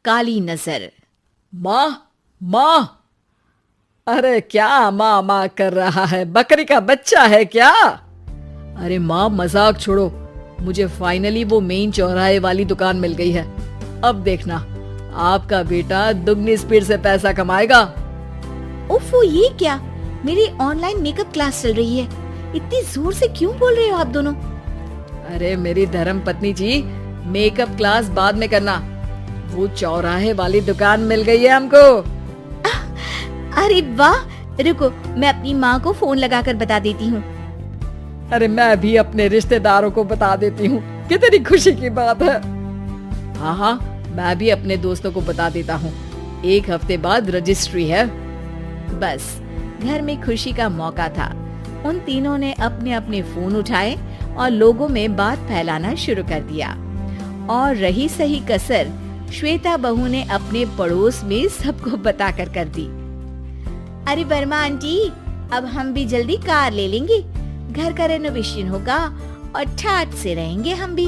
काली नजर। माँ, माँ, अरे क्या माँ माँ कर रहा है? बकरी का बच्चा है क्या? अरे माँ, मजाक छोड़ो। मुझे फाइनली वो मेन चौराहे वाली दुकान मिल गई है। अब देखना, आपका बेटा दुगनी स्पीड से पैसा कमाएगा। ओफो, ये क्या? मेरी ऑनलाइन मेकअप क्लास चल रही है। इतनी जोर से क्यों बोल रहे हो आप दोनों? अरे मेरी धर्म पत्नी जी, मेकअप क्लास बाद में करना। वो चौराहे वाली दुकान मिल गई है हमको। अरे वाह, रुको मैं अपनी माँ को फोन लगाकर बता देती हूँ। अरे मैं भी अपने रिश्तेदारों को बता देती हूँ। कितनी खुशी की बात है। हाँ हाँ, मैं भी अपने दोस्तों को बता देता हूँ। 1 हफ्ते बाद रजिस्ट्री है। बस घर में खुशी का मौका था। उन तीनों ने अपने अपने फोन उठाए और लोगों में बात फैलाना शुरू कर दिया। और रही सही कसर श्वेता बहू ने अपने पड़ोस में सबको बताकर कर दी। अरे वर्मा आंटी, अब हम भी जल्दी कार ले लेंगे। घर का रेनोवेशन होगा और ठाट से रहेंगे हम भी।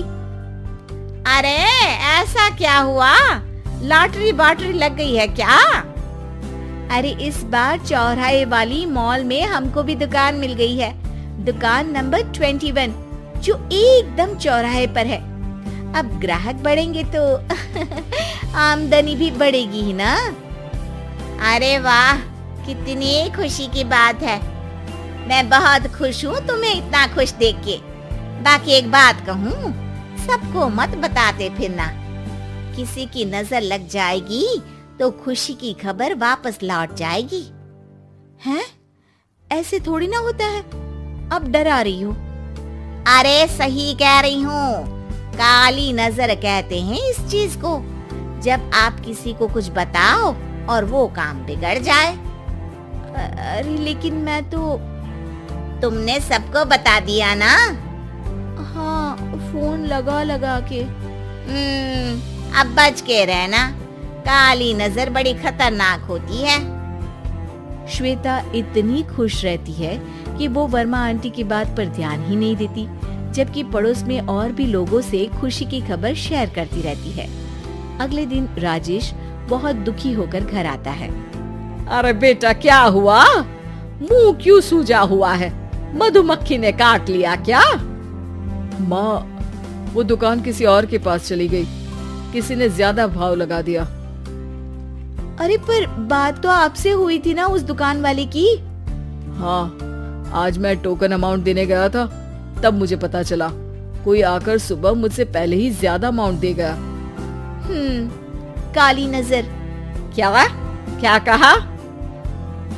अरे ऐसा क्या हुआ? लॉटरी बाटरी लग गई है क्या? अरे इस बार चौराहे वाली मॉल में हमको भी दुकान मिल गई है। दुकान नंबर 21 जो एकदम चौराहे पर है। अब ग्राहक बढ़ेंगे तो आमदनी भी बढ़ेगी ही ना। अरे वाह, कितनी खुशी की बात है। मैं बहुत खुश हूँ तुम्हें इतना खुश देख के। बाकी एक बात कहूँ, सबको मत बताते फिरना। किसी की नजर लग जाएगी तो खुशी की खबर वापस लौट जाएगी। हैं? ऐसे थोड़ी ना होता है। अब डरा रही हो। अरे सही कह रही हूँ। काली नजर कहते हैं इस चीज को, जब आप किसी को कुछ बताओ और वो काम बिगड़ जाए। अरे लेकिन मैं तो। तुमने सबको बता दिया ना? हाँ, फोन लगा लगा के। अब बच के रहना। काली नजर बड़ी खतरनाक होती है। श्वेता इतनी खुश रहती है कि वो वर्मा आंटी की बात पर ध्यान ही नहीं देती, जबकि पड़ोस में और भी लोगों से खुशी की खबर शेयर करती रहती है। अगले दिन राजेश बहुत दुखी होकर घर आता है। अरे बेटा, क्या हुआ? मुंह क्यों सूजा हुआ है? मधुमक्खी ने काट लिया क्या? माँ, वो दुकान किसी और के पास चली गई। किसी ने ज्यादा भाव लगा दिया। अरे पर बात तो आपसे हुई थी ना उस दुकान वाले की। हाँ, आज मैं टोकन अमाउंट देने गया था, तब मुझे पता चला। कोई आकर सुबह मुझसे पहले ही ज्यादा अमाउंट दे गया। काली नजर। क्या कहा?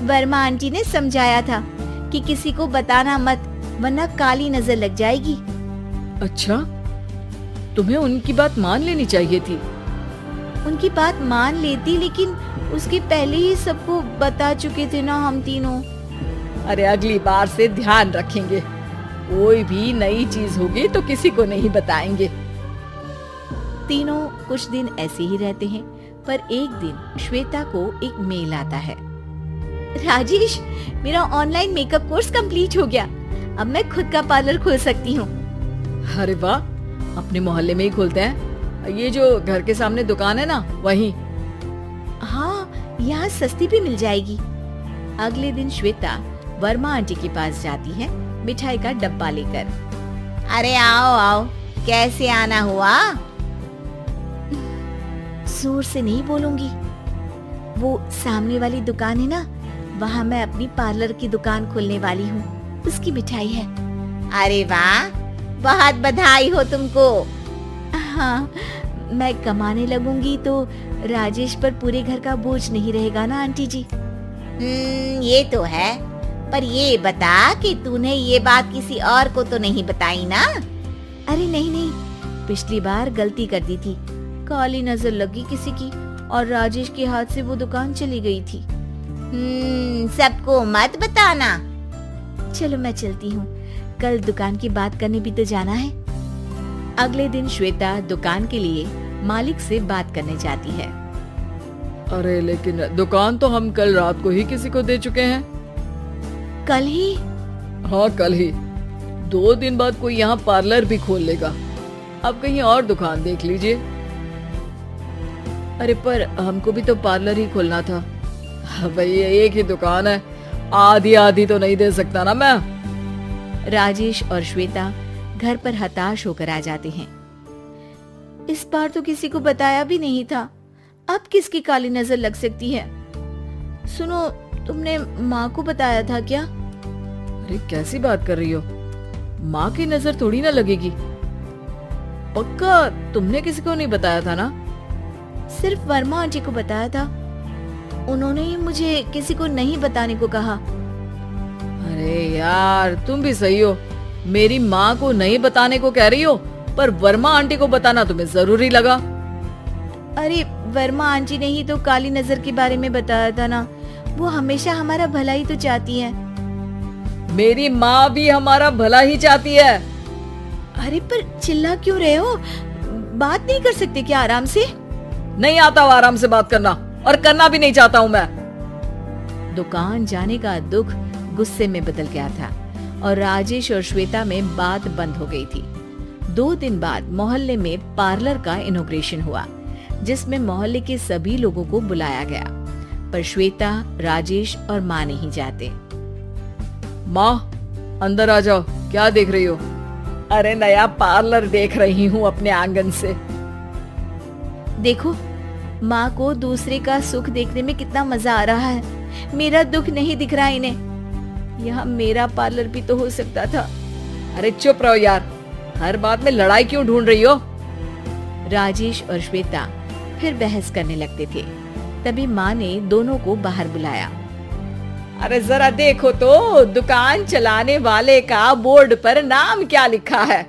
वर्मा आंटी ने समझाया था कि किसी को बताना मत, वरना काली नजर लग जाएगी। अच्छा, तुम्हें उनकी बात मान लेनी चाहिए थी। उनकी बात मान लेती, लेकिन उसके पहले ही सबको बता चुके थे ना हम तीनों। अरे अगली बार से ध्यान रखेंगे। कोई भी नई चीज होगी तो किसी को नहीं बताएंगे। तीनों कुछ दिन ऐसे ही रहते हैं, पर एक दिन श्वेता को एक मेल आता है। राजेश, मेरा ऑनलाइन मेकअप कोर्स कंप्लीट हो गया। अब मैं खुद का पार्लर खोल सकती हूँ। अरे वाह, अपने मोहल्ले में ही खोलते हैं। ये जो घर के सामने दुकान है ना, वहीं। हाँ, यहाँ सस्ती भी मिल जाएगी। अगले दिन श्वेता वर्मा आंटी के पास जाती है मिठाई का डब्बा लेकर। अरे आओ आओ, कैसे आना हुआ? जोर से नहीं बोलूंगी। वो सामने वाली दुकान है ना, वहाँ मैं अपनी पार्लर की दुकान खोलने वाली हूँ। उसकी मिठाई है। अरे वाह, बहुत बधाई हो तुमको। हाँ, मैं कमाने लगूंगी तो राजेश पर पूरे घर का बोझ नहीं रहेगा ना आंटी जी। ये तो है, पर ये बता कि तूने ये बात किसी और को तो नहीं बताई ना? अरे नहीं नहीं, पिछली बार गलती कर दी थी। काली नजर लगी किसी की और राजेश के हाथ से वो दुकान चली गई थी। सबको मत बताना। चलो मैं चलती हूँ, कल दुकान की बात करने भी तो जाना है। अगले दिन श्वेता दुकान के लिए मालिक से बात करने जाती है। अरे लेकिन दुकान तो हम कल रात को ही किसी को दे चुके हैं। कल ही? हाँ, कल ही। 2 दिन बाद कोई यहाँ पार्लर भी खोल लेगा। अब कहीं और दुकान देख लीजिए। अरे पर हमको भी तो पार्लर ही खोलना था। भैया एक ही दुकान है, आधी आधी तो नहीं दे सकता ना मैं। राजेश और श्वेता घर पर हताश होकर आ जाते हैं। इस बार तो किसी को बताया भी नहीं था, अब किसकी काली नजर लग सकती है? सुनो, तुमने माँ को बताया था क्या? अरे कैसी बात कर रही हो, माँ की नजर थोड़ी ना लगेगी। पक्का तुमने किसी को नहीं बताया था ना? सिर्फ वर्मा आंटी को बताया था, उन्होंने ही मुझे किसी को नहीं बताने को कहा। अरे यार तुम भी सही हो, मेरी माँ को नहीं बताने को कह रही हो, पर वर्मा आंटी को बताना तुम्हें जरूरी लगा। अरे वर्मा आंटी ने ही तो काली नजर के बारे में बताया था ना, वो हमेशा हमारा भला ही तो चाहती है। मेरी माँ भी हमारा भला ही चाहती है। अरे पर चिल्ला क्यों रहे हो? बात नहीं कर सकते क्या आराम से? नहीं आता हूँ आराम से बात करना, और करना भी नहीं चाहता हूँ मैं। दुकान जाने का दुख गुस्से में बदल गया था और राजेश और श्वेता में बात बंद हो गई थी। 2 दिन बाद मोहल्ले में पार्लर का इनॉग्रेशन हुआ, जिसमें मोहल्ले के सभी लोगों को बुलाया गया, पर श्वेता, राजेश और माँ नहीं जाते। माँ अंदर आ जाओ, क्या देख रही हो? अरे नया पार्लर देख रही हूँ अपने आंगन से। देखो, माँ को दूसरे का सुख देखने में कितना मजा आ रहा है, मेरा दुख नहीं दिख रहा इन्हें। यहाँ मेरा पार्लर भी तो हो सकता था। अरे चुप रहो यार, हर बात में लड़ाई क्यों ढूंढ रही हो? राजेश और श्वेता फिर बहस करने लगते थे। तभी माँ ने दोनों को बाहर बुलाया। अरे जरा देखो तो, दुकान चलाने वाले का बोर्ड पर नाम क्या लिखा है?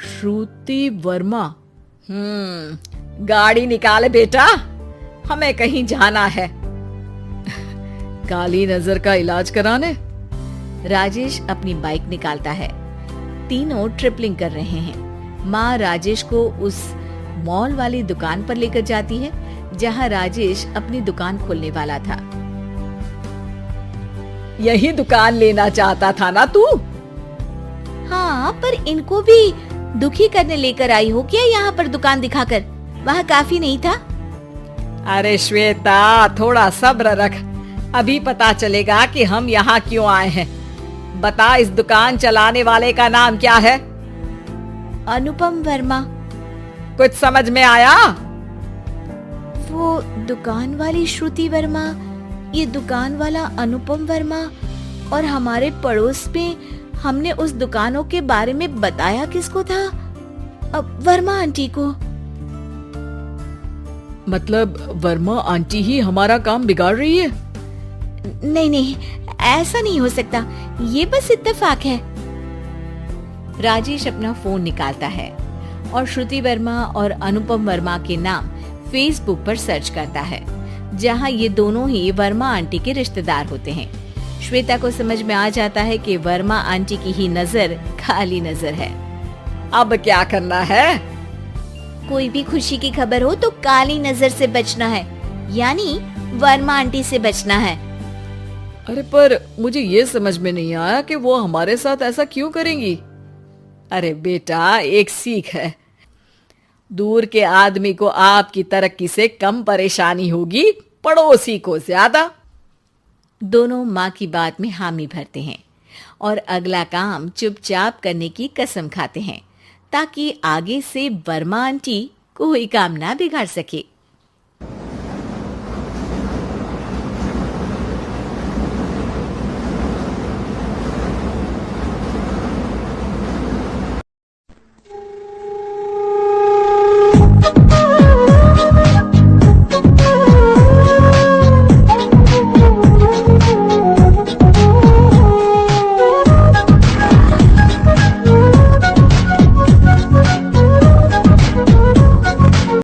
श्रुति वर्मा। गाड़ी निकाले बेटा, हमें कहीं जाना है। काली नजर का इलाज कराने। राजेश अपनी बाइक निकालता है। तीनों ट्रिपलिंग कर रहे हैं। माँ राजेश को उस मॉल वाली दुकान पर लेकर जाती है जहाँ राजेश अपनी दुकान खोलने वाला था। यही दुकान लेना चाहता था ना तू? हाँ, पर इनको भी दुखी करने लेकर आई हो क्या यहाँ पर दुकान दिखाकर? वहाँ काफी नहीं था? अरे श्वेता थोड़ा सब्र रख, अभी पता चलेगा कि हम यहाँ क्यों आए हैं। बता, इस दुकान चलाने वाले का नाम क्या है? अनुपम वर्मा। कुछ समझ में आया? वो दुकान वाली श्रुति वर्मा, ये दुकान वाला अनुपम वर्मा, और हमारे पड़ोस में हमने उस दुकानों के बारे में बताया किसको था? अब वर्मा आंटी को। मतलब वर्मा आंटी ही हमारा काम बिगाड़ रही है? नहीं नहीं, ऐसा नहीं हो सकता, ये बस इत्तेफाक है। राजेश अपना फोन निकालता है और श्रुति वर्मा और अनुपम वर्मा के नाम फेसबुक पर सर्च करता है, जहां ये दोनों ही वर्मा आंटी के रिश्तेदार होते हैं। श्वेता को समझ में आ जाता है कि वर्मा आंटी की ही नजर काली नजर है। अब क्या करना है? कोई भी खुशी की खबर हो तो काली नजर से बचना है, यानी वर्मा आंटी से बचना है। अरे पर मुझे ये समझ में नहीं आया कि वो हमारे साथ ऐसा क्यों करेंगी। अरे बेटा, एक सीख है, दूर के आदमी को आपकी तरक्की से कम परेशानी होगी, पड़ोसी को ज्यादा। दोनों माँ की बात में हामी भरते हैं और अगला काम चुपचाप करने की कसम खाते हैं, ताकि आगे से वर्मा आंटी कोई काम ना बिगाड़ सके।